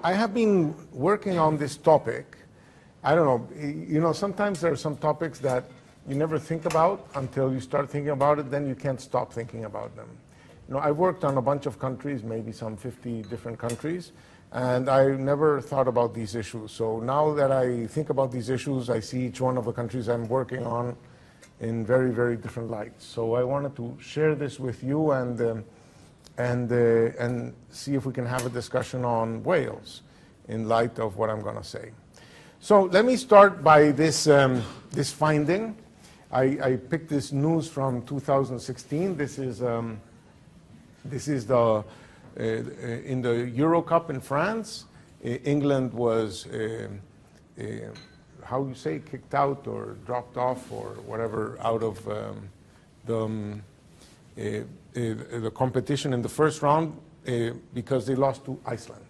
I have been working on this topic. I don't know, sometimes there are some topics that you never think about until you start thinking about it, then you can't stop thinking about them. I've worked on a bunch of countries, maybe some 50 different countries, and I never thought about these issues. So now that I think about these issues, I see each one of the countries I'm working on in very, very different lights. So I wanted to share this with you and see if we can have a discussion on Wales in light of what I'm going to say. So let me start by this, this finding. I picked this news from 2016. This is the in the Euro Cup in France. England was how you say, kicked out or dropped off or whatever out of the competition in the first round because they lost to Iceland.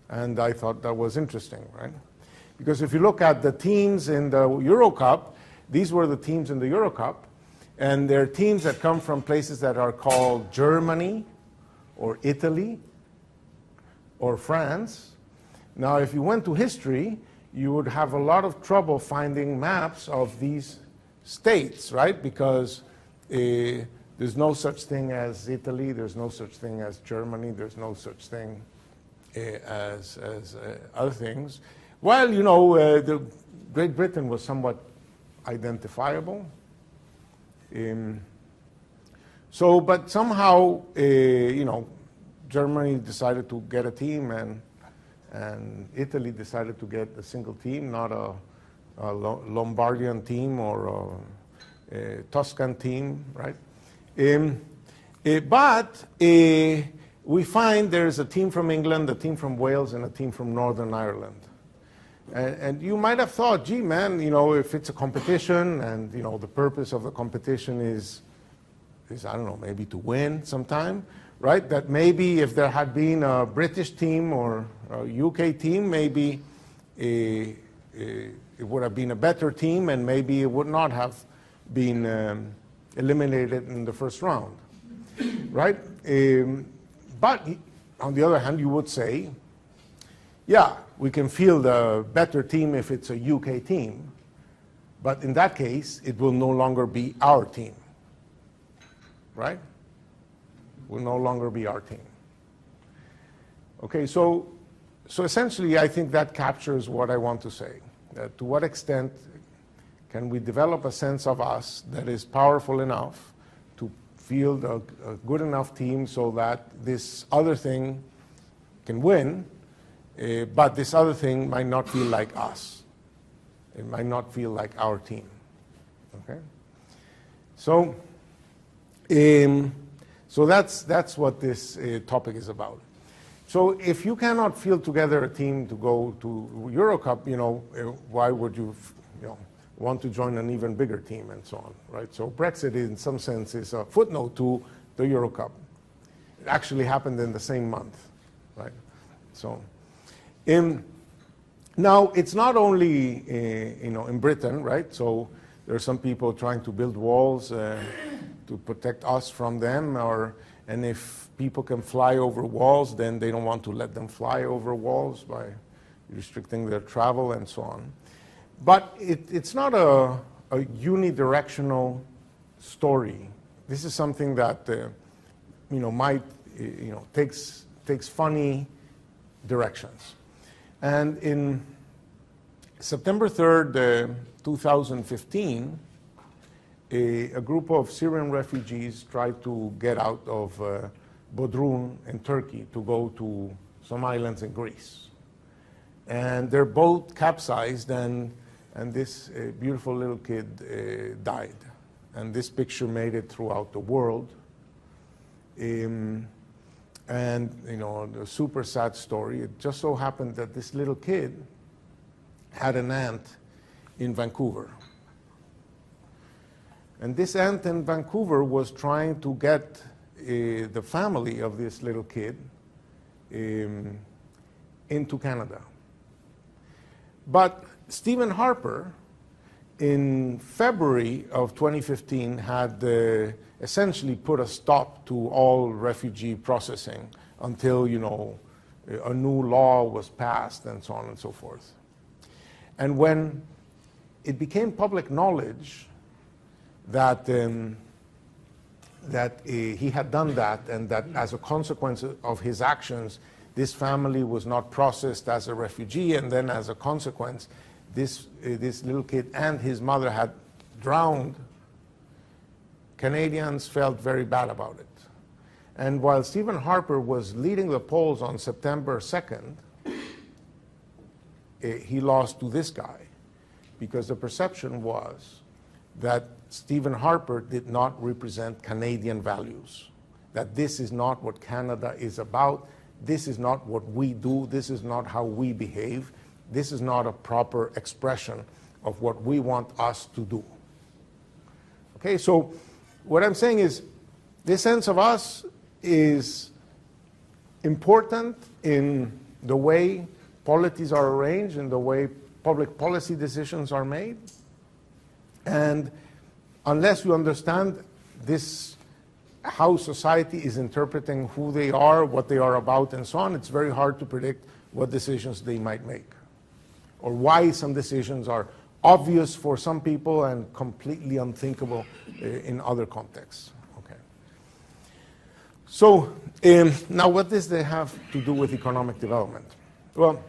And I thought that was interesting, right? Because if you look at the teams in the Euro Cup, these were the teams in the Euro Cup, and they're teams that come from places that are called Germany or Italy or France. Now, if you went to history, you would have a lot of trouble finding maps of these states, right? Because there's no such thing as Italy, there's no such thing as Germany, there's no such thing as other things. Well, the Great Britain was somewhat identifiable. But somehow, Germany decided to get a team, and Italy decided to get a single team, not a Lombardian team or a Tuscan team, right? But we find there's a team from England, a team from Wales, and a team from Northern Ireland. And you might have thought, gee, man, if it's a competition and, the purpose of the competition is I don't know, maybe to win sometime, right? That maybe if there had been a British team or a UK team, maybe it would have been a better team and maybe it would not have been eliminated in the first round, right? But on the other hand, you would say, yeah, we can field a better team if it's a UK team, but in that case, it will no longer be our team, right? Will no longer be our team. Okay, so essentially, I think that captures what I want to say. To what extent can we develop a sense of us that is powerful enough to field a good enough team so that this other thing can win, but this other thing might not feel like us. It might not feel like our team. Okay? So that's what this topic is about. So if you cannot field together a team to go to Euro Cup, why would you, want to join an even bigger team and so on, right? So Brexit, in some sense, is a footnote to the Euro Cup. It actually happened in the same month, right? So, now it's not only in Britain, right? So there are some people trying to build walls to protect us from them, and if people can fly over walls, then they don't want to let them fly over walls by restricting their travel and so on. But it's not a unidirectional story. This is something that might takes funny directions. And in September 3rd, 2015, a group of Syrian refugees tried to get out of Bodrum in Turkey to go to some islands in Greece. And their boat capsized, and this beautiful little kid died. And this picture made it throughout the world. And a super sad story. It just so happened that this little kid had an aunt in Vancouver. And this aunt in Vancouver was trying to get the family of this little kid into Canada. But Stephen Harper, in February of 2015, had essentially put a stop to all refugee processing until, a new law was passed, and so on and so forth. And when it became public knowledge that he had done that, and that as a consequence of his actions, this family was not processed as a refugee, and then as a consequence, this little kid and his mother had drowned, Canadians felt very bad about it. And while Stephen Harper was leading the polls on September 2nd, he lost to this guy, because the perception was that Stephen Harper did not represent Canadian values, that this is not what Canada is about, this is not what we do, this is not how we behave, this is not a proper expression of what we want us to do. Okay, so what I'm saying is this sense of us is important in the way polities are arranged, in the way public policy decisions are made. And unless you understand this, how society is interpreting who they are, what they are about, and so on, it's very hard to predict what decisions they might make, or why some decisions are obvious for some people and completely unthinkable in other contexts. Okay. So now what does that have to do with economic development? Well,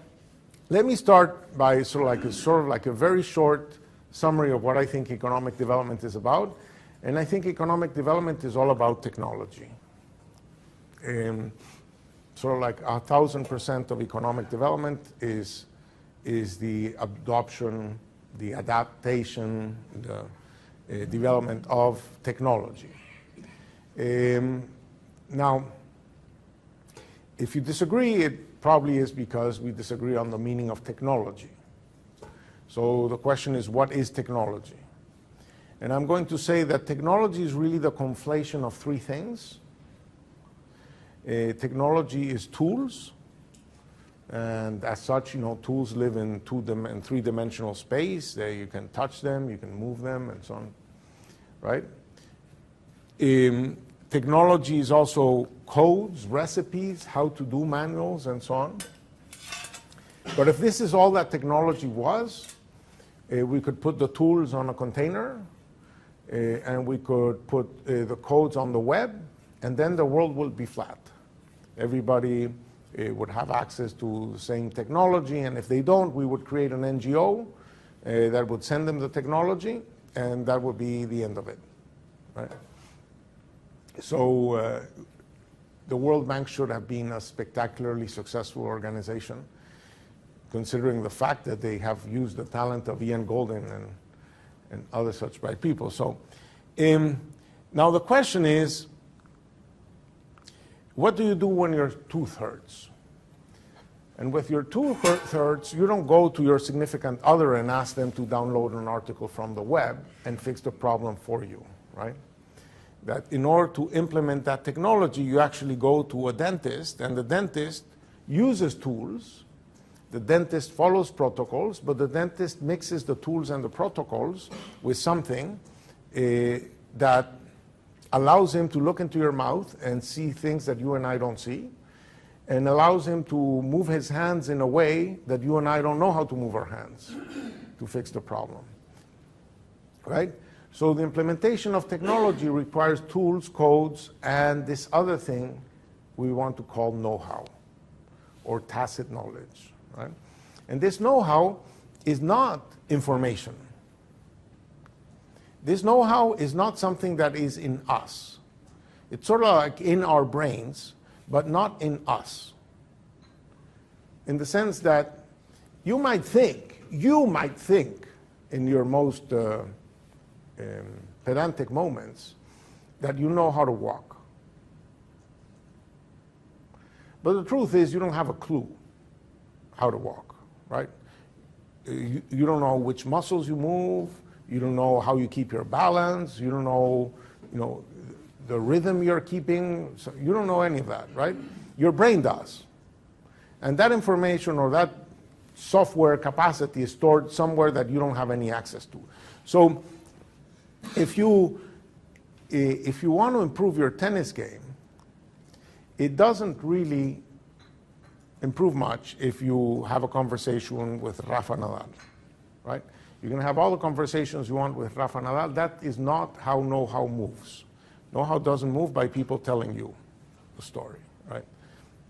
let me start by sort of like a very short summary of what I think economic development is about. And I think economic development is all about technology. Sort of like 1,000% of economic development is the adoption, the adaptation, the development of technology. Now, if you disagree, it probably is because we disagree on the meaning of technology. So the question is, what is technology? And I'm going to say that technology is really the conflation of three things. Technology is tools, and as such, you know, tools live in three-dimensional space. You can touch them, you can move them, and so on, right? Technology is also codes, recipes, how to do manuals, and so on. But if this is all that technology was, we could put the tools on a container, and we could put the codes on the web, and then the world would be flat. Everybody would have access to the same technology, and if they don't, we would create an NGO that would send them the technology, and that would be the end of it, right? So the World Bank should have been a spectacularly successful organization, considering the fact that they have used the talent of Ian Golden and other such bright people. So now the question is, what do you do when your tooth hurts? And with your tooth hurts, you don't go to your significant other and ask them to download an article from the web and fix the problem for you, right? That in order to implement that technology, you actually go to a dentist, and the dentist uses tools. The dentist follows protocols, but the dentist mixes the tools and the protocols with something that allows him to look into your mouth and see things that you and I don't see, and allows him to move his hands in a way that you and I don't know how to move our hands to fix the problem, right? So the implementation of technology requires tools, codes, and this other thing we want to call know-how or tacit knowledge, right? And this know-how is not information. This know-how is not something that is in us. It's sort of like in our brains, but not in us. In the sense that you might think in your most pedantic moments that you know how to walk. But the truth is you don't have a clue how to walk, right? You don't know which muscles you move, you don't know how you keep your balance, you don't know, the rhythm you're keeping, so you don't know any of that, right? Your brain does. And that information or that software capacity is stored somewhere that you don't have any access to. So if you want to improve your tennis game, it doesn't really improve much if you have a conversation with Rafa Nadal, right? You can have all the conversations you want with Rafa Nadal. That is not how know-how moves. Know-how doesn't move by people telling you the story, right?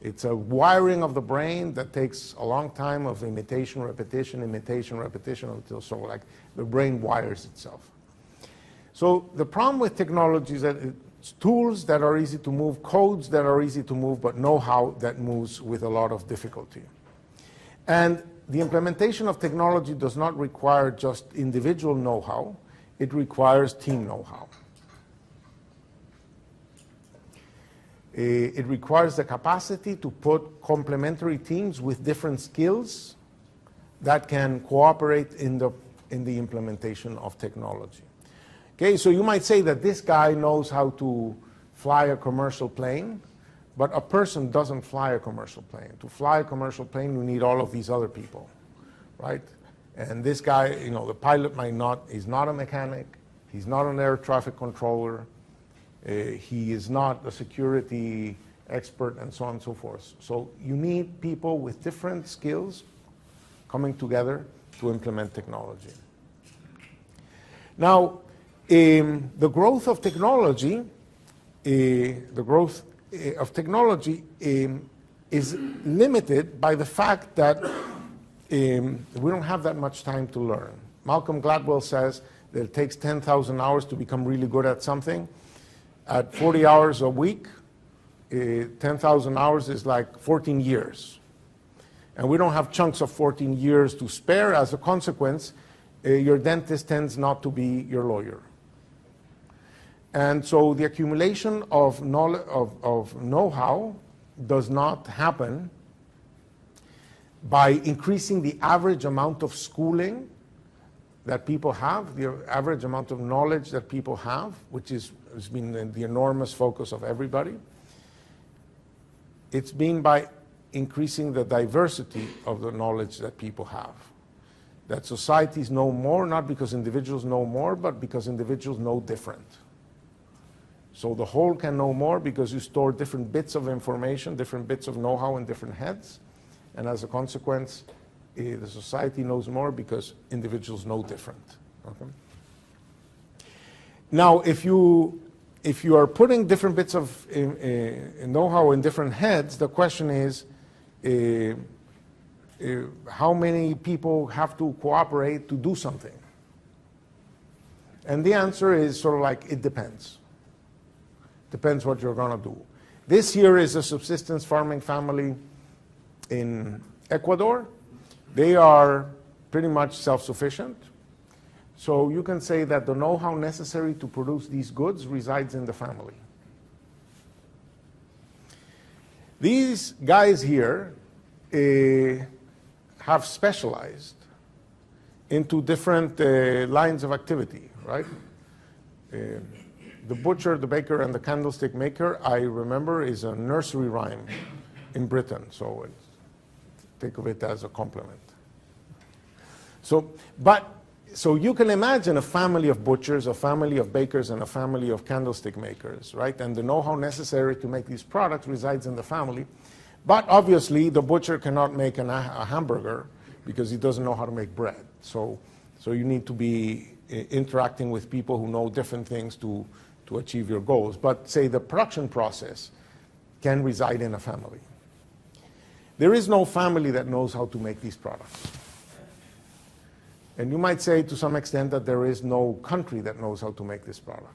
It's a wiring of the brain that takes a long time of imitation, repetition, until sort of like the brain wires itself. So the problem with technology is that it's tools that are easy to move, codes that are easy to move, but know-how that moves with a lot of difficulty. And the implementation of technology does not require just individual know-how, it requires team know-how. It requires the capacity to put complementary teams with different skills that can cooperate in the implementation of technology. Okay, so you might say that this guy knows how to fly a commercial plane, but a person doesn't fly a commercial plane. To fly a commercial plane, you need all of these other people, right? And this guy, you know, the pilot he's not a mechanic, he's not an air traffic controller, he is not a security expert, and so on and so forth. So you need people with different skills coming together to implement technology. Now, the growth of technology, is limited by the fact that we don't have that much time to learn. Malcolm Gladwell says that it takes 10,000 hours to become really good at something. At 40 hours a week, 10,000 hours is like 14 years. And we don't have chunks of 14 years to spare. As a consequence, your dentist tends not to be your lawyer. And so the accumulation of know-how does not happen by increasing the average amount of schooling that people have, the average amount of knowledge that people have, which has been the enormous focus of everybody. It's been by increasing the diversity of the knowledge that people have. That societies know more, not because individuals know more, but because individuals know different. So the whole can know more because you store different bits of information, different bits of know-how in different heads. And as a consequence, the society knows more because individuals know different. Okay? Now, if you are putting different bits of know-how in different heads, the question is how many people have to cooperate to do something? And the answer is sort of like, it depends. Depends what you're going to do. This here is a subsistence farming family in Ecuador. They are pretty much self-sufficient. So you can say that the know-how necessary to produce these goods resides in the family. These guys here have specialized into different lines of activity, right? The butcher, the baker, and the candlestick maker, I remember, is a nursery rhyme in Britain, so think of it as a compliment. So you can imagine a family of butchers, a family of bakers, and a family of candlestick makers, right? And the know-how necessary to make these products resides in the family. But obviously, the butcher cannot make a hamburger because he doesn't know how to make bread. So you need to be interacting with people who know different things to achieve your goals. But say the production process can reside in a family. There is no family that knows how to make these products. And you might say to some extent that there is no country that knows how to make this product,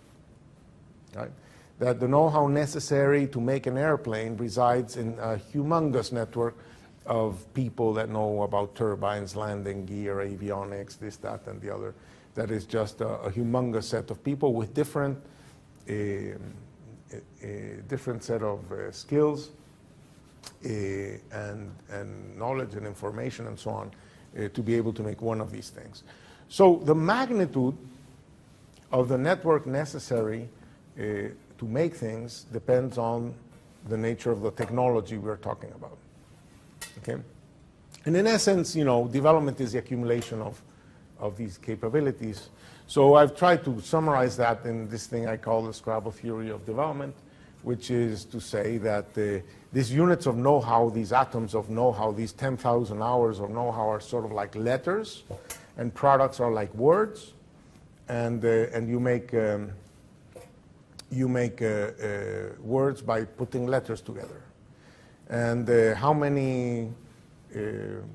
right? That the know-how necessary to make an airplane resides in a humongous network of people that know about turbines, landing gear, avionics, this, that, and the other. That is just a humongous set of people with different set of skills and knowledge and information and so on to be able to make one of these things. So the magnitude of the network necessary to make things depends on the nature of the technology we're talking about. Okay? And in essence, you know, development is the accumulation of these capabilities. So I've tried to summarize that in this thing I call the Scrabble theory of development, which is to say that these units of know-how, these atoms of know-how, these 10,000 hours of know-how are sort of like letters, and products are like words, and you make words by putting letters together. And how many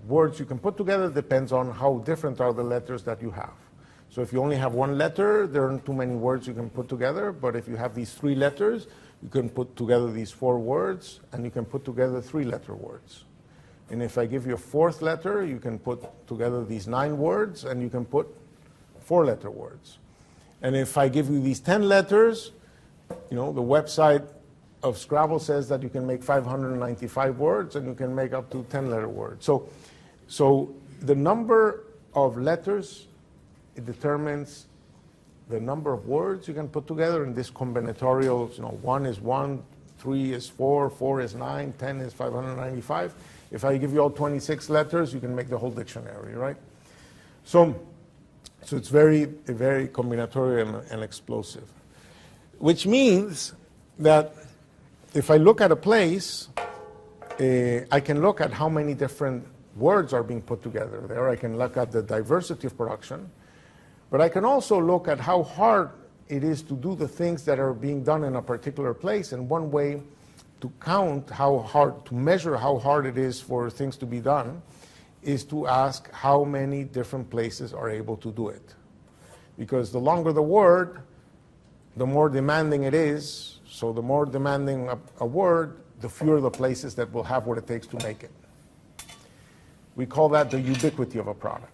words you can put together depends on how different are the letters that you have. So if you only have one letter, there aren't too many words you can put together, but if you have these 3 letters, you can put together these 4 words, and you can put together 3-letter words. And if I give you a 4th letter, you can put together these 9 words, and you can put 4-letter words. And if I give you these 10 letters, the website of Scrabble says that you can make 595 words, and you can make up to 10-letter words. So the number of letters, it determines the number of words you can put together in this combinatorial, 1 is 1, 3 is 4, 4 is 9, 10 is 595. If I give you all 26 letters, you can make the whole dictionary, right? So it's very combinatorial and explosive, which means that if I look at a place, I can look at how many different words are being put together there. I can look at the diversity of production. But I can also look at how hard it is to do the things that are being done in a particular place. And one way to count how hard, to measure how hard it is for things to be done, is to ask how many different places are able to do it. Because the longer the word, the more demanding it is. So the more demanding a word, the fewer the places that will have what it takes to make it. We call that the ubiquity of a product.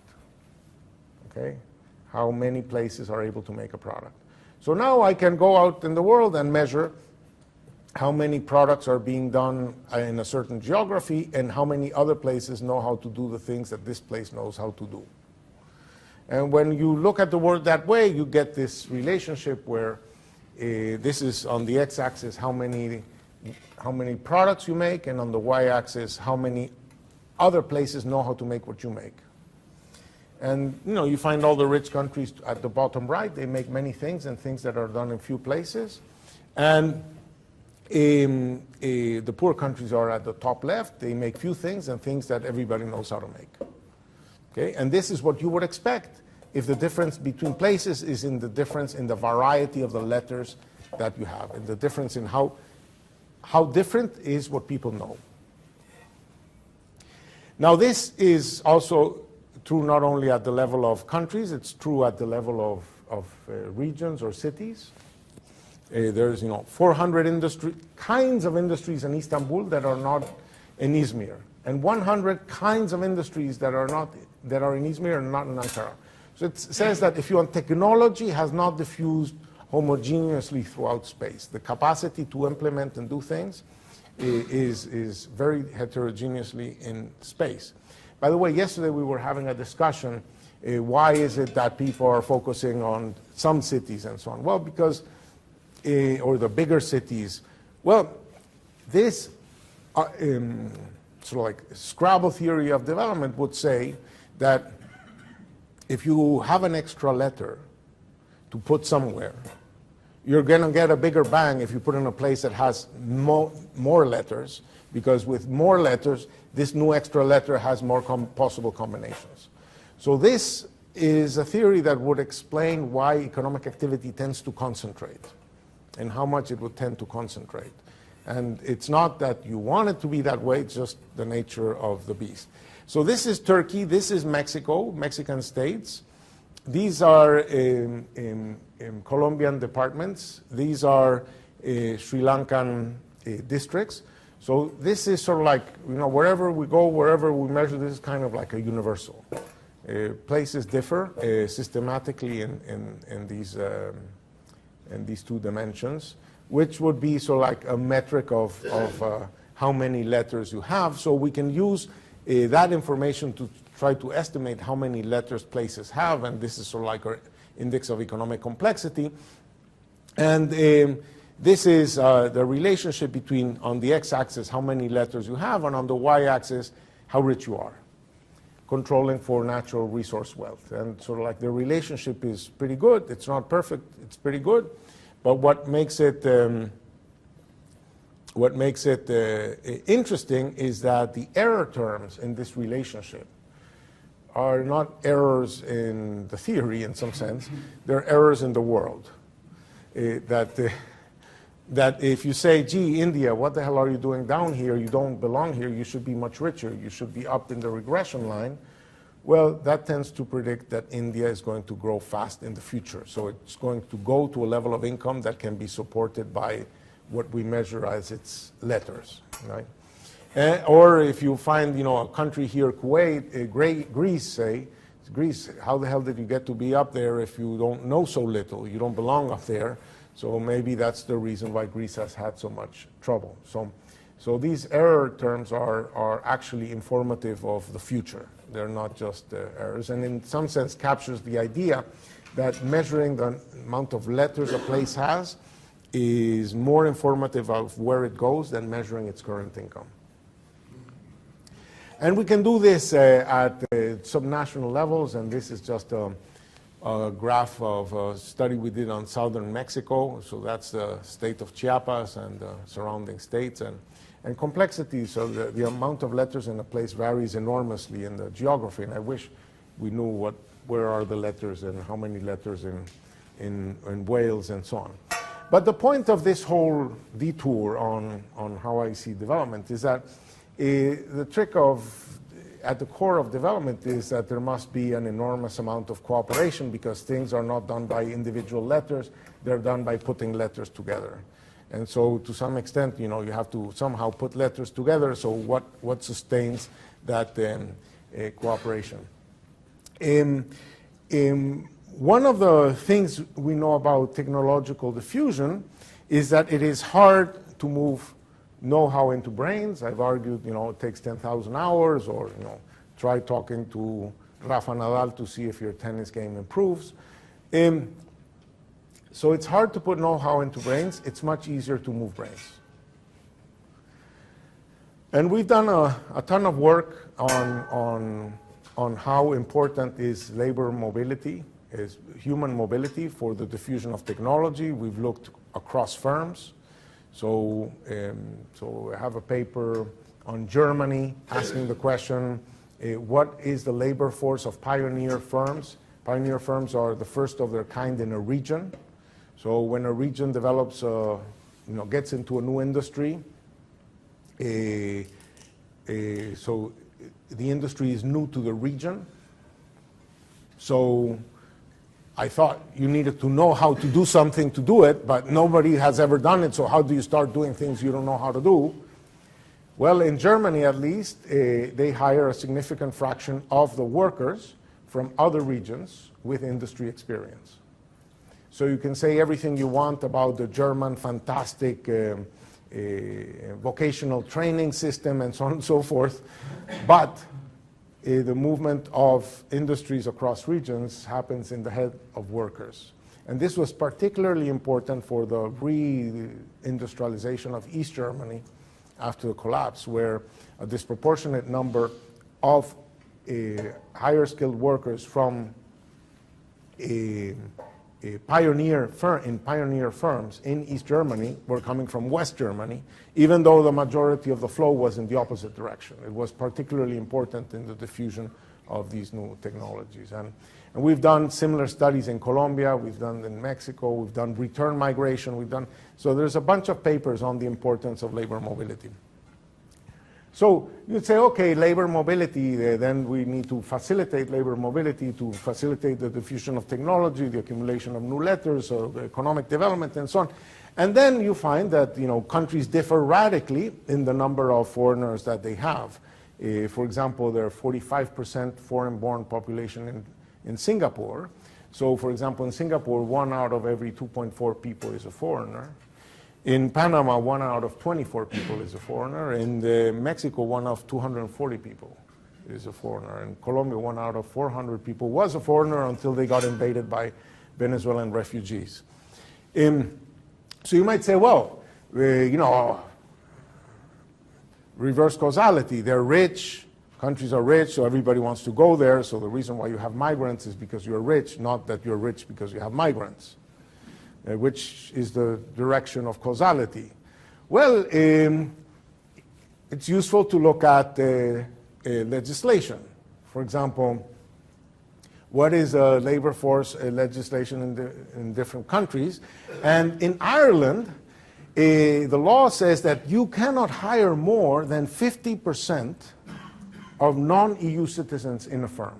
Okay? How many places are able to make a product. So now I can go out in the world and measure how many products are being done in a certain geography and how many other places know how to do the things that this place knows how to do. And when you look at the world that way, you get this relationship where this is on the x-axis how many products you make, and on the y-axis how many other places know how to make what you make. And you find all the rich countries at the bottom right. They make many things, and things that are done in few places. And the poor countries are at the top left. They make few things and things that everybody knows how to make. Okay? And this is what you would expect if the difference between places is in the difference in the variety of the letters that you have, and the difference in how different is what people know. Now this is also true not only at the level of countries, it's true at the level of regions or cities. There's 400 kinds of industries in Istanbul that are not in Izmir, and 100 kinds of industries that are in Izmir and not in Ankara. So it says that if you want, technology has not diffused homogeneously throughout space. The capacity to implement and do things is very heterogeneously in space. By the way, yesterday we were having a discussion, why is it that people are focusing on some cities and so on? Well, because, or the bigger cities, well, this sort of like Scrabble theory of development would say that if you have an extra letter to put somewhere, you're going to get a bigger bang if you put in a place that has more letters, because with more letters, this new extra letter has more possible combinations. So this is a theory that would explain why economic activity tends to concentrate and how much it would tend to concentrate. And it's not that you want it to be that way, it's just the nature of the beast. So this is Turkey, this is Mexico, Mexican states. These are Colombian departments. These are Sri Lankan districts. So this is sort of like, wherever we go, wherever we measure, this is kind of like a universal. Places differ systematically in these two dimensions, which would be sort of like a metric of how many letters you have. So we can use that information to try to estimate how many letters places have, and this is sort of like our index of economic complexity. And this is the relationship between, on the x-axis, how many letters you have, and on the y-axis, how rich you are, controlling for natural resource wealth. And sort of like the relationship is pretty good. It's not perfect, it's pretty good. But what makes it what makes it interesting is that the error terms in this relationship are not errors in the theory in some sense, they're errors in the world. That if you say, gee, India, what the hell are you doing down here? You don't belong here. You should be much richer. You should be up in the regression line. Well, that tends to predict that India is going to grow fast in the future. So it's going to go to a level of income that can be supported by what we measure as its letters, right? Or if you find, a country here, Kuwait, Greece, say, Greece, how the hell did you get to be up there if you don't know so little? You don't belong up there. So maybe that's the reason why Greece has had so much trouble. So these error terms are actually informative of the future. They're not just errors, and in some sense captures the idea that measuring the amount of letters a place has is more informative of where it goes than measuring its current income. And we can do this at subnational levels, and this is just a graph of a study we did on southern Mexico. So that's the state of Chiapas and the surrounding states. And complexity, so the amount of letters in a place varies enormously in the geography. And I wish we knew where are the letters and how many letters in Wales and so on. But the point of this whole detour on how I see development is that the trick at the core of development is that there must be an enormous amount of cooperation, because things are not done by individual letters, they're done by putting letters together. And so to some extent, you have to somehow put letters together, so what sustains that cooperation? One of the things we know about technological diffusion is that it is hard to move know-how into brains. I've argued, it takes 10,000 hours, or, try talking to Rafa Nadal to see if your tennis game improves. So it's hard to put know-how into brains. It's much easier to move brains. And we've done a ton of work on how important is labor mobility, is human mobility for the diffusion of technology. We've looked across firms. So I have a paper on Germany asking the question, what is the labor force of pioneer firms? Pioneer firms are the first of their kind in a region. So when a region develops, gets into a new industry, so the industry is new to the region. So I thought you needed to know how to do something to do it, but nobody has ever done it, so how do you start doing things you don't know how to do? Well, in Germany at least, they hire a significant fraction of the workers from other regions with industry experience. So you can say everything you want about the German fantastic vocational training system and so on and so forth, but the movement of industries across regions happens in the head of workers. And this was particularly important for the re-industrialization of East Germany after the collapse, where a disproportionate number of higher skilled workers from pioneer firms in East Germany were coming from West Germany, even though the majority of the flow was in the opposite direction. It was particularly important in the diffusion of these new technologies. And we've done similar studies in Colombia, we've done in Mexico, we've done return migration, so there's a bunch of papers on the importance of labor mobility. So you'd say, okay, labor mobility, then we need to facilitate labor mobility to facilitate the diffusion of technology, the accumulation of new letters, so the economic development, and so on. And then you find that countries differ radically in the number of foreigners that they have. For example, there are 45% foreign-born population in Singapore. So, for example, in Singapore, 1 out of every 2.4 people is a foreigner. In Panama, 1 out of 24 people is a foreigner. In Mexico, 1 out of 240 people is a foreigner. In Colombia, 1 out of 400 people was a foreigner until they got invaded by Venezuelan refugees. So you might say, well, reverse causality. They're rich, countries are rich, so everybody wants to go there. So the reason why you have migrants is because you're rich, not that you're rich because you have migrants. Which is the direction of causality. Well, it's useful to look at legislation. For example, what is labor force legislation in different countries? And in Ireland, the law says that you cannot hire more than 50% of non-EU citizens in a firm.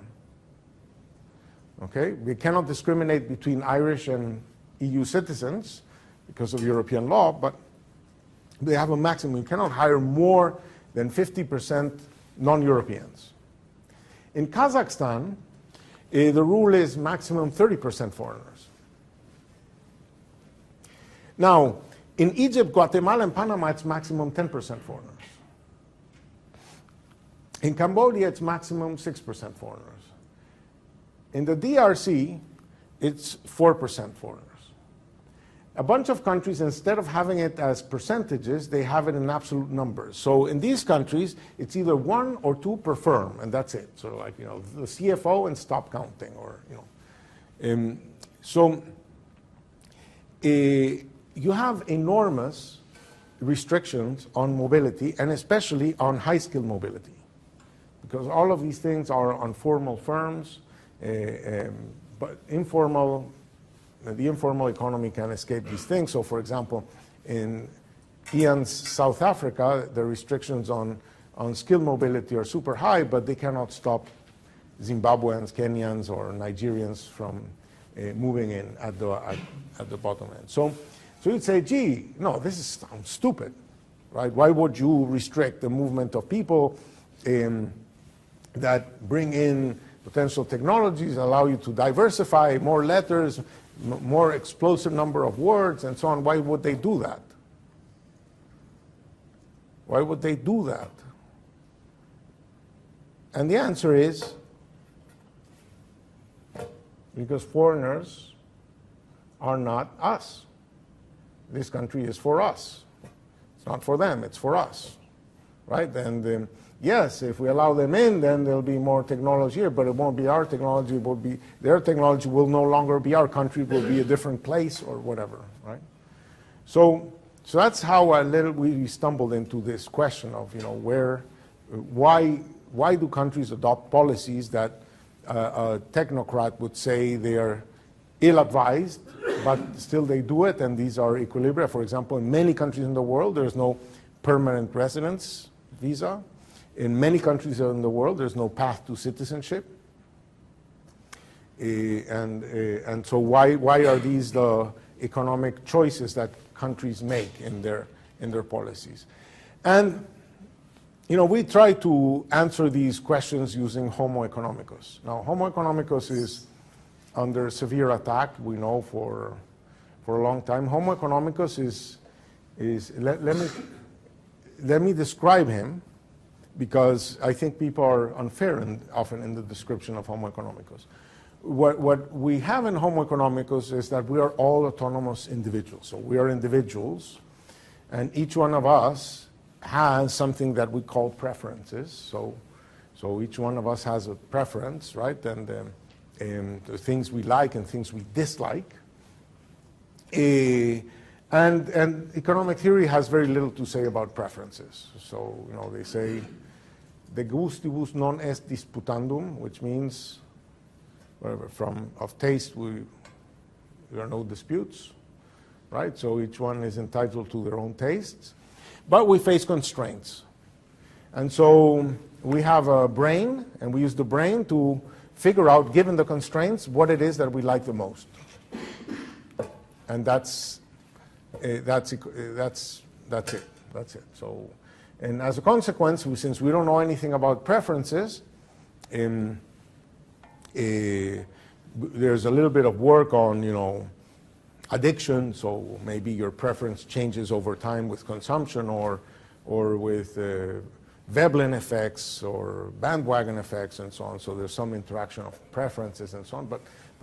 Okay? We cannot discriminate between Irish and EU citizens because of European law, but they have a maximum. You cannot hire more than 50% non-Europeans. In Kazakhstan, the rule is maximum 30% foreigners. Now, in Egypt, Guatemala, and Panama, it's maximum 10% foreigners. In Cambodia, it's maximum 6% foreigners. In the DRC, it's 4% foreigners. A bunch of countries, instead of having it as percentages, they have it in absolute numbers. So in these countries, it's either 1 or 2 per firm, and that's it. So like, you know, the CFO and stop counting, or, you know. You have enormous restrictions on mobility, and especially on high-skilled mobility, because all of these things are on formal firms, but informal. The informal economy can escape these things. So, for example, in Ian's South Africa, the restrictions on skilled mobility are super high, but they cannot stop Zimbabweans, Kenyans, or Nigerians from moving in at the bottom end. So you'd say, gee, no, this sounds stupid, right? Why would you restrict the movement of people that bring in potential technologies, allow you to diversify, more letters, more explosive number of words, and so on? Why would they do that? Why would they do that? And the answer is because foreigners are not us. This country is for us. It's not for them, it's for us, right? And yes, if we allow them in, then there'll be more technology here, but it won't be our technology, it will be their technology. Will no longer be our country, it will be a different place or whatever, right? So that's how we stumbled into this question of, you know, why do countries adopt policies that a technocrat would say they are ill-advised, but still they do it, and these are equilibria. For example, in many countries in the world, there's no permanent residence visa. In many countries in the world, there's no path to citizenship. And so why are these the economic choices that countries make in their policies? And, you know, we try to answer these questions using HOMO economicus. Now, HOMO economicus is under severe attack, we know, for a long time. HOMO economicus is let me describe him, because I think people are unfair often in the description of Homo economicus. What we have in Homo economicus is that we are all autonomous individuals. So we are individuals, and each one of us has something that we call preferences. So each one of us has a preference, right? And the things we like and things we dislike. And economic theory has very little to say about preferences. So, you know, they say, de gustibus non est disputandum, which means, whatever, of taste there are no disputes, right? So each one is entitled to their own tastes, but we face constraints. And so we have a brain, and we use the brain to figure out, given the constraints, what it is that we like the most. And that's it. So, and as a consequence, since we don't know anything about preferences, there's a little bit of work on, you know, addiction. So maybe your preference changes over time with consumption, or with Veblen effects or bandwagon effects and so on. So there's some interaction of preferences and so on. But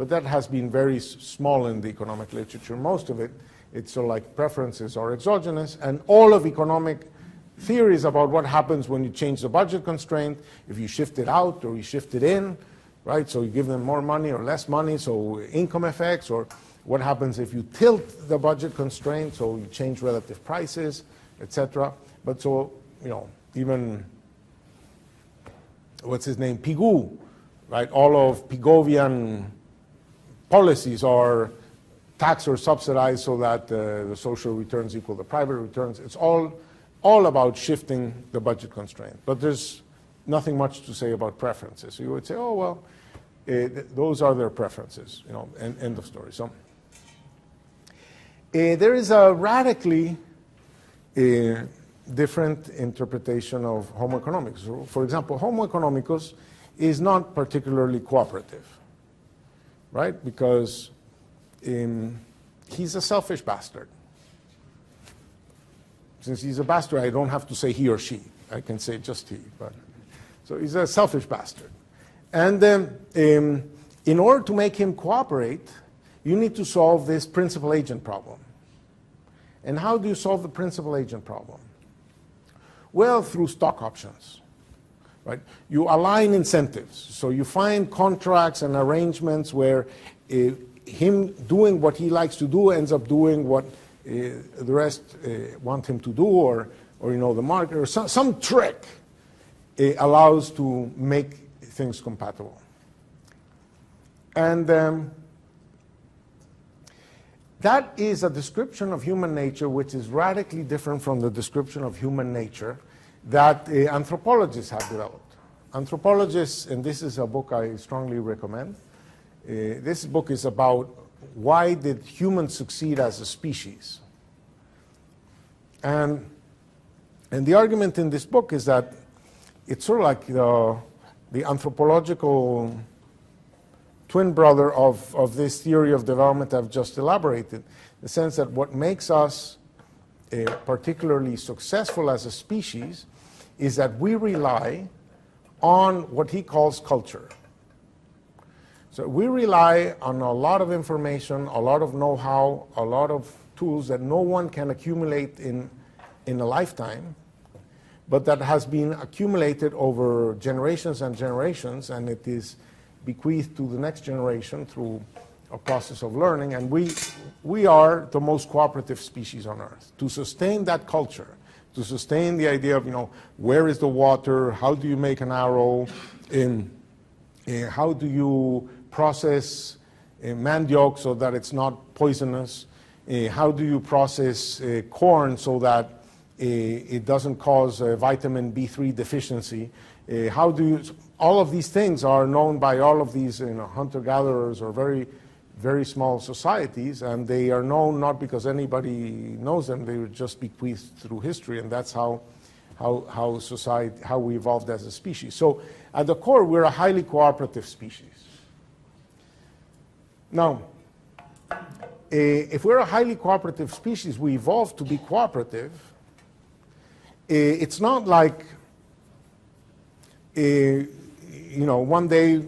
that has been very small in the economic literature. Most of it, it's sort of like preferences are exogenous, and all of economic theories about what happens when you change the budget constraint, if you shift it out or you shift it in, right? So you give them more money or less money, so income effects, or what happens if you tilt the budget constraint, so you change relative prices, etc. But so, even, what's his name, Pigou, right? All of Pigovian policies are taxed or subsidized so that the social returns equal the private returns. It's all about shifting the budget constraint. But there's nothing much to say about preferences. So you would say, oh, well, those are their preferences, end of story. So there is a radically different interpretation of Homo economicus. So, for example, Homo economicus is not particularly cooperative, right? Because he's a selfish bastard. Since he's a bastard, I don't have to say he or she. I can say just he. So he's a selfish bastard. And in order to make him cooperate, you need to solve this principal-agent problem. And how do you solve the principal-agent problem? Well, through stock options, right? You align incentives. So you find contracts and arrangements where him doing what he likes to do ends up doing what the rest want him to do, or the market, or some trick allows to make things compatible. And that is a description of human nature which is radically different from the description of human nature that anthropologists have developed. Anthropologists, and this is a book I strongly recommend, this book is about why did humans succeed as a species. And the argument in this book is that it's sort of like the anthropological twin brother of this theory of development I've just elaborated, in the sense that what makes us particularly successful as a species is that we rely on what he calls culture. So we rely on a lot of information, a lot of know-how, a lot of tools that no one can accumulate in a lifetime, but that has been accumulated over generations and generations, and it is bequeathed to the next generation through a process of learning. And we are the most cooperative species on Earth. To sustain that culture, to sustain the idea of, where is the water, how do you make an arrow, how do you process mandioc so that it's not poisonous, how do you process corn so that it doesn't cause vitamin B3 deficiency, how do you, all of these things are known by all of these hunter-gatherers or very, very small societies, and they are known not because anybody knows them, they were just bequeathed through history, and that's how we evolved as a species. So at the core, we're a highly cooperative species. Now, if we're a highly cooperative species, we evolved to be cooperative. It's not like, one day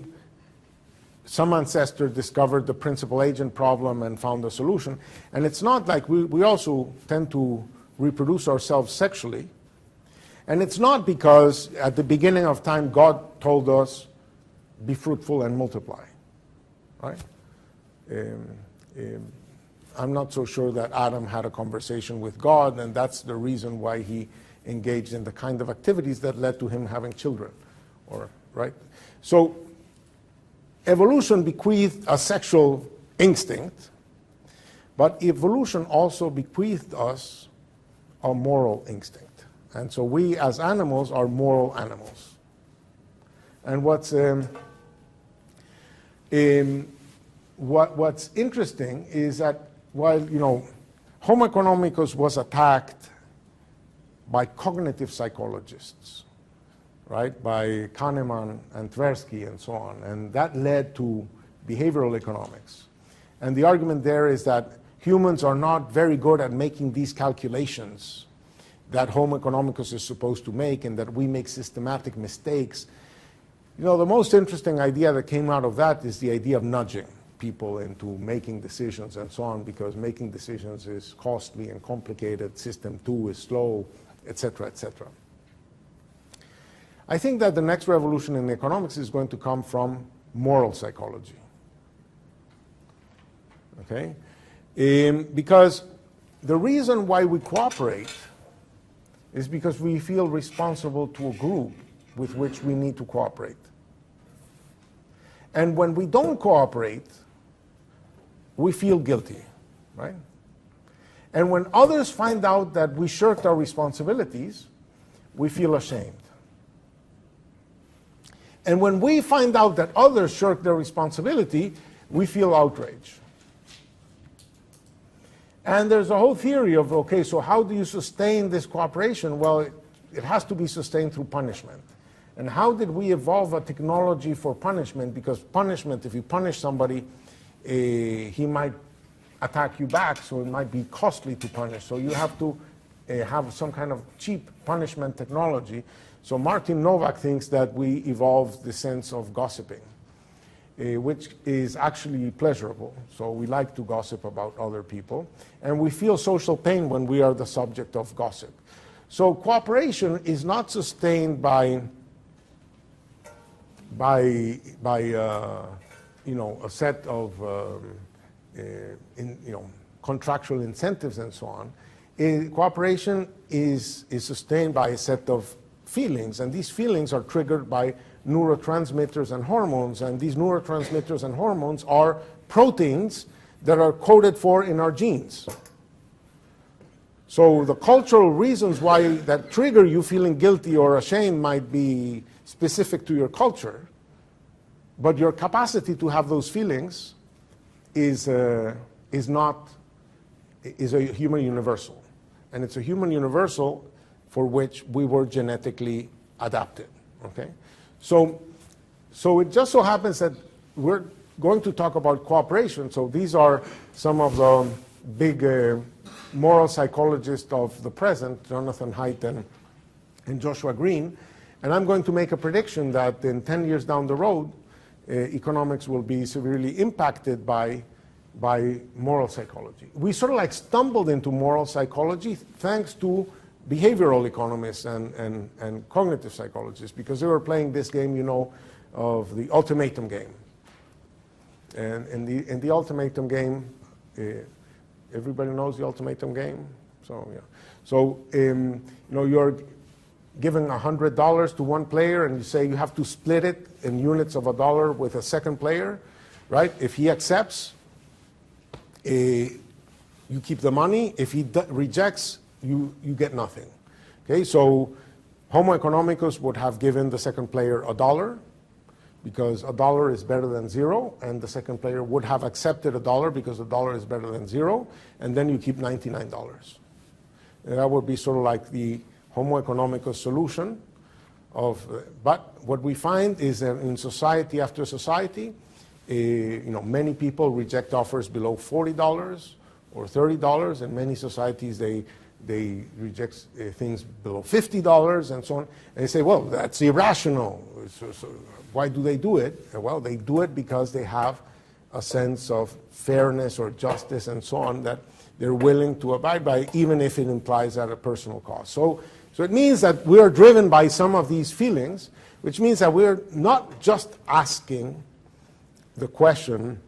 some ancestor discovered the principal-agent problem and found a solution. And it's not like we also tend to reproduce ourselves sexually. And it's not because at the beginning of time God told us, be fruitful and multiply, right? I'm not so sure that Adam had a conversation with God, and that's the reason why he engaged in the kind of activities that led to him having children, right? So evolution bequeathed a sexual instinct, but evolution also bequeathed us a moral instinct. And so we as animals are moral animals. And what's interesting is that while, Homo economicus was attacked by cognitive psychologists, right, by Kahneman and Tversky and so on, and that led to behavioral economics. And the argument there is that humans are not very good at making these calculations that Homo economicus is supposed to make, and that we make systematic mistakes. The most interesting idea that came out of that is the idea of nudging people into making decisions and so on, because making decisions is costly and complicated, system 2 is slow, etc., etc. I think that the next revolution in economics is going to come from moral psychology. Okay? Because the reason why we cooperate is because we feel responsible to a group with which we need to cooperate. And when we don't cooperate, we feel guilty, right? And when others find out that we shirked our responsibilities, we feel ashamed. And when we find out that others shirk their responsibility, we feel outrage. And there's a whole theory of, okay, so how do you sustain this cooperation? Well, it has to be sustained through punishment. And how did we evolve a technology for punishment? Because punishment, if you punish somebody, he might attack you back, so it might be costly to punish. So you have to have some kind of cheap punishment technology. So Martin Novak thinks that we evolved the sense of gossiping, which is actually pleasurable. So we like to gossip about other people. And we feel social pain when we are the subject of gossip. So cooperation is not sustained by you know, a set of contractual incentives and so on. Cooperation is sustained by a set of feelings, and these feelings are triggered by neurotransmitters and hormones, and these neurotransmitters and hormones are proteins that are coded for in our genes. So the cultural reasons why that trigger you feeling guilty or ashamed might be specific to your culture, but your capacity to have those feelings is a human universal. And it's a human universal for which we were genetically adapted, okay? So it just so happens that we're going to talk about cooperation. So these are some of the big moral psychologists of the present, Jonathan Haidt and Joshua Green. And I'm going to make a prediction that in 10 years down the road, economics will be severely impacted by moral psychology. We sort of like stumbled into moral psychology thanks to behavioral economists and cognitive psychologists, because they were playing this game, you know, of the ultimatum game. And in the ultimatum game, everybody knows the ultimatum game? So, yeah. So, you know, you're giving $100 to one player, and you say you have to split it in units of $1 with a second player, right? If he accepts, you keep the money. If he rejects, you get nothing. Okay, so Homo economicus would have given the second player $1 because $1 is better than 0, and the second player would have accepted $1 because $1 is better than 0, and then you keep $99. And that would be sort of like the Homo economicus solution of, but what we find is that in society after society, you know, many people reject offers below $40 or $30. In many societies, they reject things below $50 and so on. And they say, well, that's irrational. So why do they do it? Well, they do it because they have a sense of fairness or justice and so on that they're willing to abide by, even if it implies at a personal cost. So it means that we are driven by some of these feelings, which means that we're not just asking the question,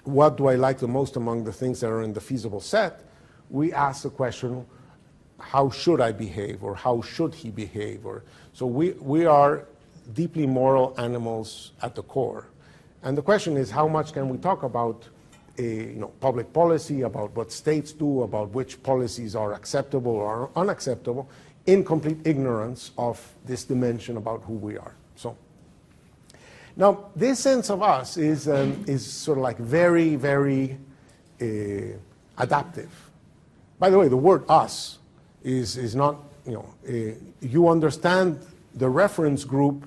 what do I like the most among the things that are in the feasible set? We ask the question, how should I behave, or how should he behave? So we are deeply moral animals at the core. And the question is, how much can we talk about public policy, about what states do, about which policies are acceptable or unacceptable, in complete ignorance of this dimension about who we are. So now, this sense of us is sort of like very, very adaptive. By the way, the word us is not, you understand the reference group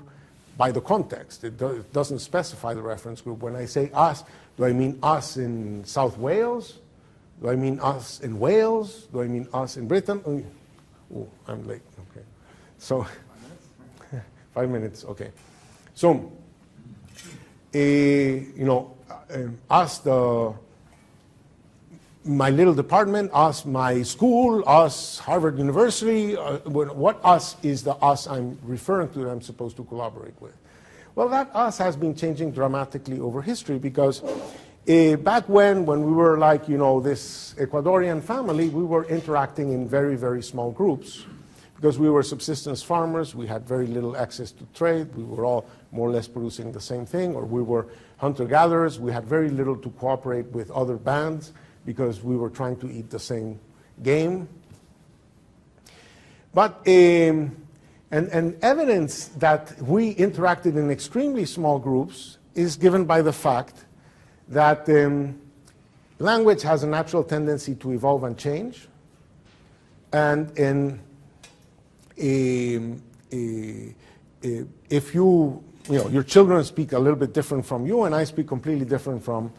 by the context. It doesn't specify the reference group. When I say us, do I mean us in South Wales? Do I mean us in Wales? Do I mean us in Britain? Oh, I'm late. Okay. So, 5 minutes, okay. So, us, my little department, us, my school, us, Harvard University, what us is the us I'm referring to that I'm supposed to collaborate with? Well, that us has been changing dramatically over history, because back when we were like, this Ecuadorian family, we were interacting in very, very small groups. because we were subsistence farmers, we had very little access to trade, we were all more or less producing the same thing, or we were hunter-gatherers, we had very little to cooperate with other bands because we were trying to eat the same game. But, and evidence that we interacted in extremely small groups is given by the fact that language has a natural tendency to evolve and change. And if your children speak a little bit different from you, and I speak completely different from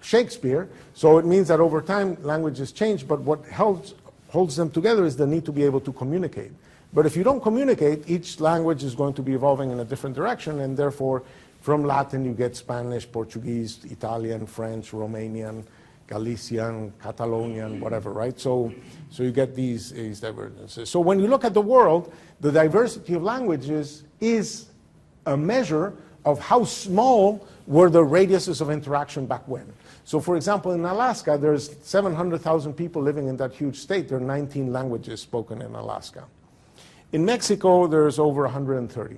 Shakespeare, so it means that over time languages change, but what holds them together is the need to be able to communicate. But if you don't communicate, each language is going to be evolving in a different direction, and therefore from Latin you get Spanish, Portuguese, Italian, French, Romanian, Galician, Catalonian, whatever, right? So you get these divergences. So when you look at the world, the diversity of languages is a measure of how small were the radiuses of interaction back when. So for example, in Alaska, there's 700,000 people living in that huge state. There are 19 languages spoken in Alaska. In Mexico, there's over 130.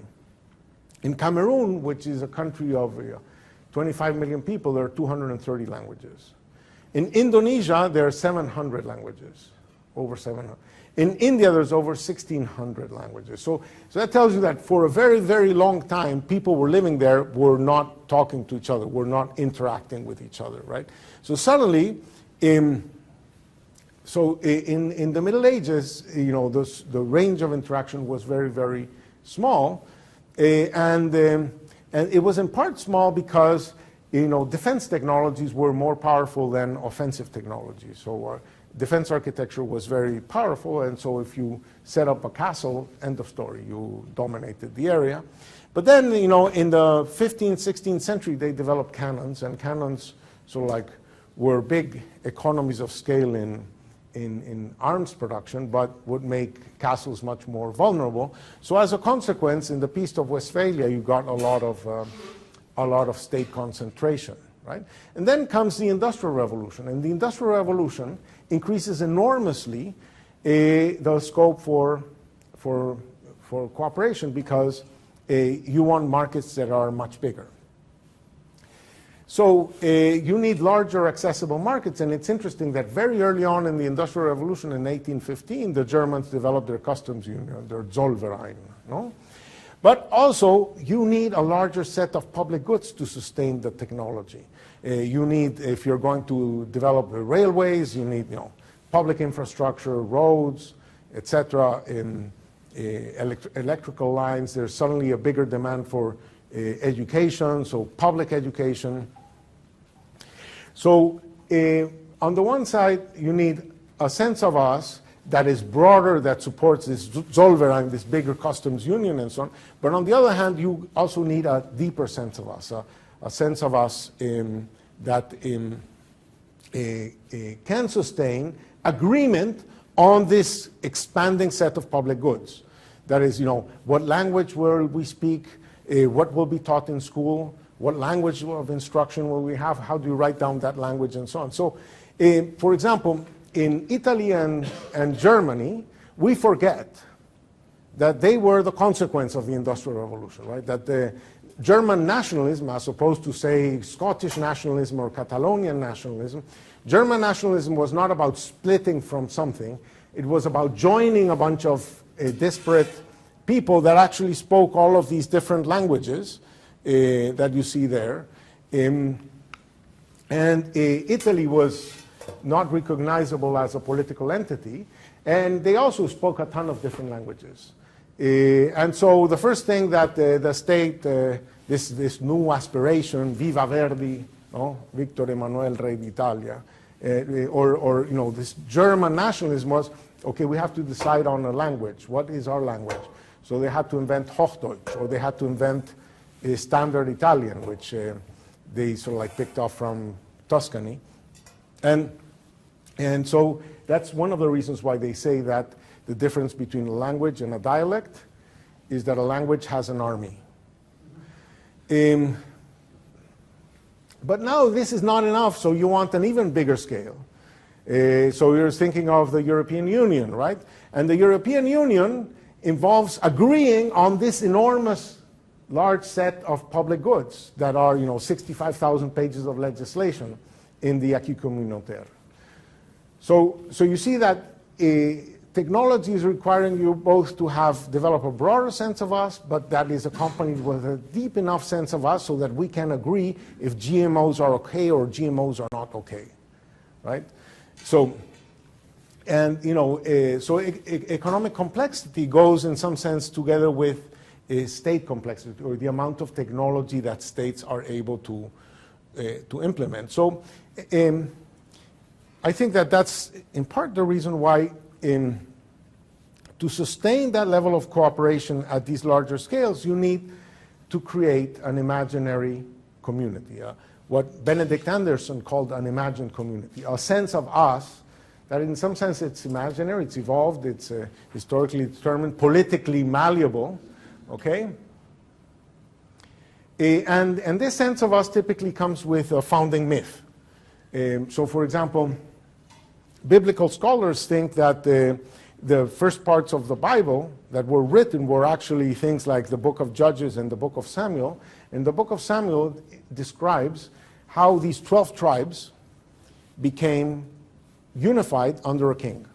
In Cameroon, which is a country of 25 million people, there are 230 languages. In Indonesia, there are 700 languages, over 700. In India, there's over 1,600 languages. So that tells you that for a very, very long time, people were living there, were not talking to each other, were not interacting with each other, right? So suddenly, in the Middle Ages, the range of interaction was very, very small, and it was in part small because defense technologies were more powerful than offensive technologies. So defense architecture was very powerful, and so if you set up a castle, end of story, you dominated the area. But then, in the 15th, 16th century, they developed cannons, and cannons were big economies of scale in arms production, but would make castles much more vulnerable. So as a consequence, in the Peace of Westphalia, you got a lot of state concentration, right? And then comes the Industrial Revolution, and the Industrial Revolution increases enormously the scope for cooperation because you want markets that are much bigger. So you need larger accessible markets, and it's interesting that very early on in the Industrial Revolution in 1815, the Germans developed their customs union, their Zollverein, no? But also, you need a larger set of public goods to sustain the technology. You need, if you're going to develop railways, you need public infrastructure, roads, etc. In electrical lines, there's suddenly a bigger demand for education, so public education. So on the one side, you need a sense of us that is broader, that supports this Zollverein, this bigger customs union and so on. But on the other hand, you also need a deeper sense of us, a sense of us that can sustain agreement on this expanding set of public goods. That is, what language will we speak, what will be taught in school, what language of instruction will we have, how do you write down that language, and so on. So, for example, in Italy and Germany, we forget that they were the consequence of the Industrial Revolution, right? That the German nationalism, as opposed to, say, Scottish nationalism or Catalonian nationalism, German nationalism was not about splitting from something. It was about joining a bunch of disparate people that actually spoke all of these different languages that you see there. And Italy was not recognizable as a political entity, and they also spoke a ton of different languages. And so the first thing that the state, this new aspiration, Viva Verdi, no? Victor Emmanuel Re d'Italia, or this German nationalism was, okay, we have to decide on a language. What is our language? So they had to invent Hochdeutsch, or they had to invent Standard Italian, which they sort of picked up from Tuscany. And so that's one of the reasons why they say that the difference between a language and a dialect is that a language has an army. But now this is not enough, so you want an even bigger scale. So you're thinking of the European Union, right? And the European Union involves agreeing on this enormous large set of public goods that are, 65,000 pages of legislation in the acquis communautaire. So you see that technology is requiring you both to develop a broader sense of us, but that is accompanied with a deep enough sense of us so that we can agree if GMOs are okay or GMOs are not okay, right? So, and economic complexity goes in some sense together with state complexity, or the amount of technology that states are able to implement. So I think that that's in part the reason why to sustain that level of cooperation at these larger scales, you need to create an imaginary community, what Benedict Anderson called an imagined community, a sense of us that in some sense it's imaginary, it's evolved, it's historically determined, politically malleable, okay? And this sense of us typically comes with a founding myth. So for example, biblical scholars think that the first parts of the Bible that were written were actually things like the book of Judges and the book of Samuel. And the book of Samuel describes how these 12 tribes became unified under a king.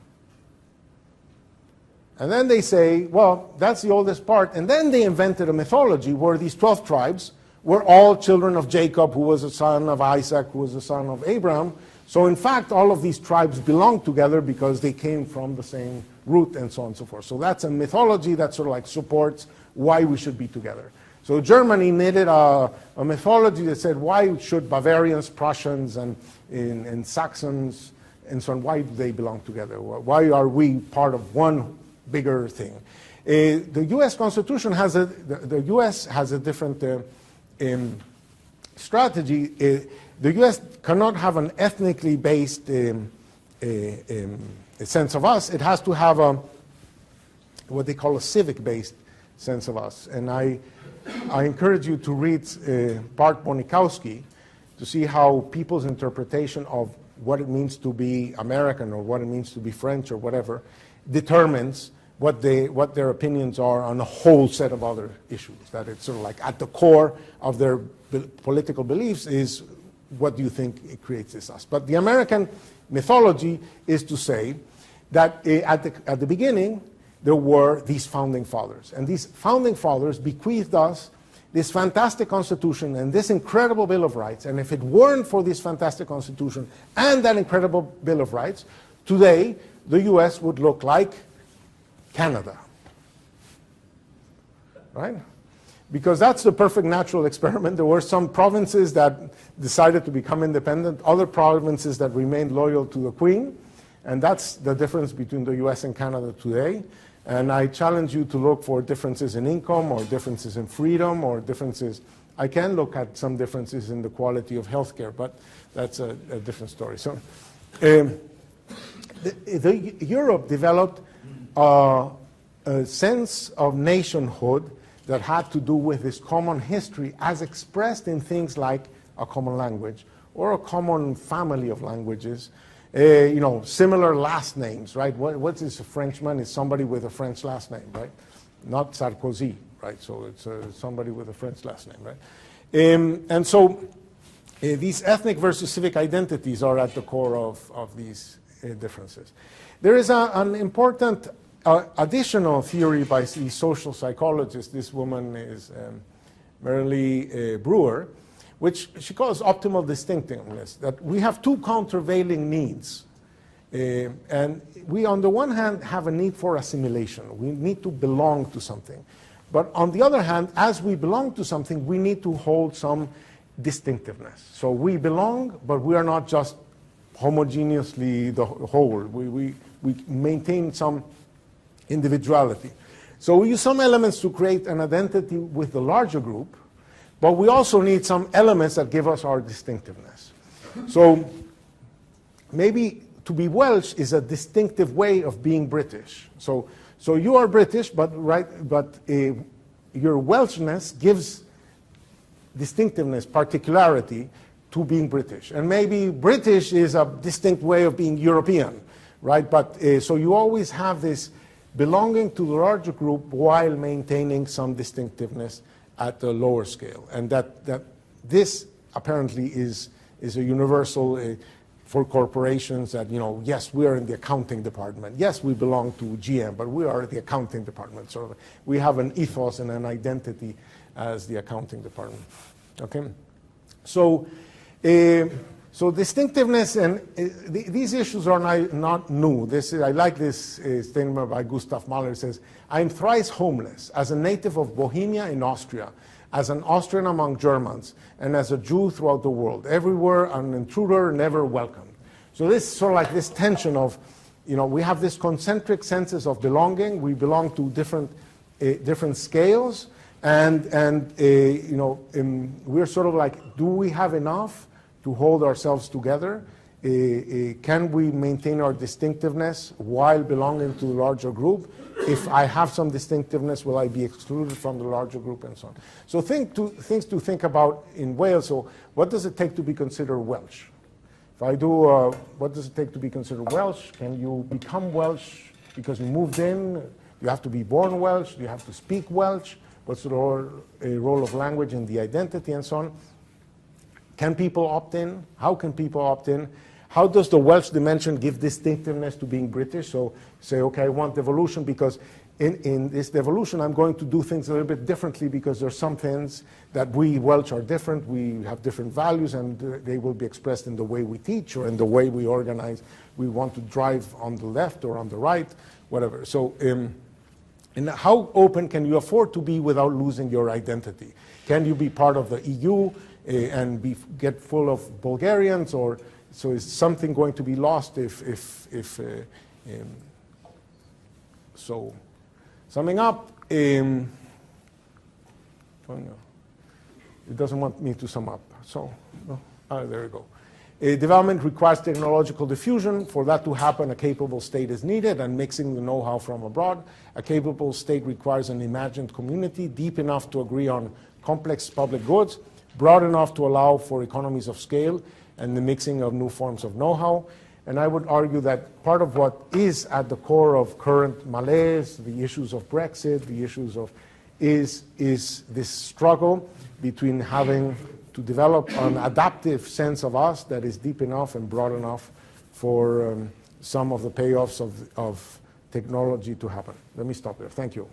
And then they say, well, that's the oldest part. And then they invented a mythology where these 12 tribes were all children of Jacob, who was a son of Isaac, who was a son of Abraham. So in fact, all of these tribes belong together because they came from the same root and so on and so forth. So that's a mythology that sort of like supports why we should be together. So Germany needed a mythology that said, why should Bavarians, Prussians, and Saxons, and so on, why do they belong together? Why are we part of one bigger thing? The U.S. Constitution has the U.S. has a different strategy. The U.S. cannot have an ethnically based sense of us. It has to have what they call a civic-based sense of us. And I encourage you to read Bart Bonikowski to see how people's interpretation of what it means to be American or what it means to be French or whatever determines what their opinions are on a whole set of other issues. That it's sort of like at the core of their political beliefs is what do you think it creates this us. But the American mythology is to say that at the beginning there were these founding fathers. And these founding fathers bequeathed us this fantastic Constitution and this incredible Bill of Rights. And if it weren't for this fantastic Constitution and that incredible Bill of Rights, today the US would look like Canada, right? Because that's the perfect natural experiment. There were some provinces that decided to become independent, other provinces that remained loyal to the Queen, and that's the difference between the US and Canada today. And I challenge you to look for differences in income or differences in freedom or differences. I can look at some differences in the quality of healthcare, but that's a different story. So Europe developed a sense of nationhood that had to do with this common history as expressed in things like a common language or a common family of languages, similar last names, right? What is a Frenchman? Is somebody with a French last name, right? Not Sarkozy, right? So it's somebody with a French last name, right? And so these ethnic versus civic identities are at the core of these differences. There is an important additional theory by the social psychologist. This woman is Marilee Brewer, which she calls optimal distinctiveness, that we have two countervailing needs. And we, on the one hand, have a need for assimilation. We need to belong to something. But on the other hand, as we belong to something, we need to hold some distinctiveness. So we belong, but we are not just homogeneously the whole. We maintain some individuality. So we use some elements to create an identity with the larger group, but we also need some elements that give us our distinctiveness. So maybe to be Welsh is a distinctive way of being British. So you are British, but your Welshness gives distinctiveness, particularity to being British. And maybe British is a distinct way of being European, right? But so you always have this belonging to the larger group while maintaining some distinctiveness at the lower scale. And that this apparently is a universal for corporations that, you know, yes, we are in the accounting department. Yes, we belong to GM, but we are the accounting department. So we have an ethos and an identity as the accounting department. Okay? So, so distinctiveness and these issues are not new. I like this statement by Gustav Mahler. It says, "I am thrice homeless, as a native of Bohemia in Austria, as an Austrian among Germans, and as a Jew throughout the world. Everywhere an intruder, never welcomed." So this is sort of like this tension of, you know, we have this concentric senses of belonging. We belong to different scales, and you know, we're sort of like, do we have enough to hold ourselves together? Can we maintain our distinctiveness while belonging to the larger group? If I have some distinctiveness, will I be excluded from the larger group, and so on? So things to think about in Wales. So what does it take to be considered Welsh? If I do, what does it take to be considered Welsh? Can you become Welsh because you moved in? You have to be born Welsh? Do you have to speak Welsh? What's the role of language in the identity, and so on? Can people opt in? How can people opt in? How does the Welsh dimension give distinctiveness to being British? So say, okay, I want devolution because in this devolution I'm going to do things a little bit differently because there's some things that we Welsh are different, we have different values, and they will be expressed in the way we teach or in the way we organize. We want to drive on the left or on the right, whatever. So and how open can you afford to be without losing your identity? Can you be part of the EU and get full of Bulgarians, or so is something going to be lost so summing up, it doesn't want me to sum up, so there we go. Development requires technological diffusion. For that to happen, a capable state is needed, and mixing the know-how from abroad. A capable state requires an imagined community deep enough to agree on complex public goods, broad enough to allow for economies of scale and the mixing of new forms of know-how. And I would argue that part of what is at the core of current malaise, the issues of Brexit, the issues of is this struggle between having to develop an adaptive sense of us that is deep enough and broad enough for some of the payoffs of technology to happen. Let me stop there. Thank you.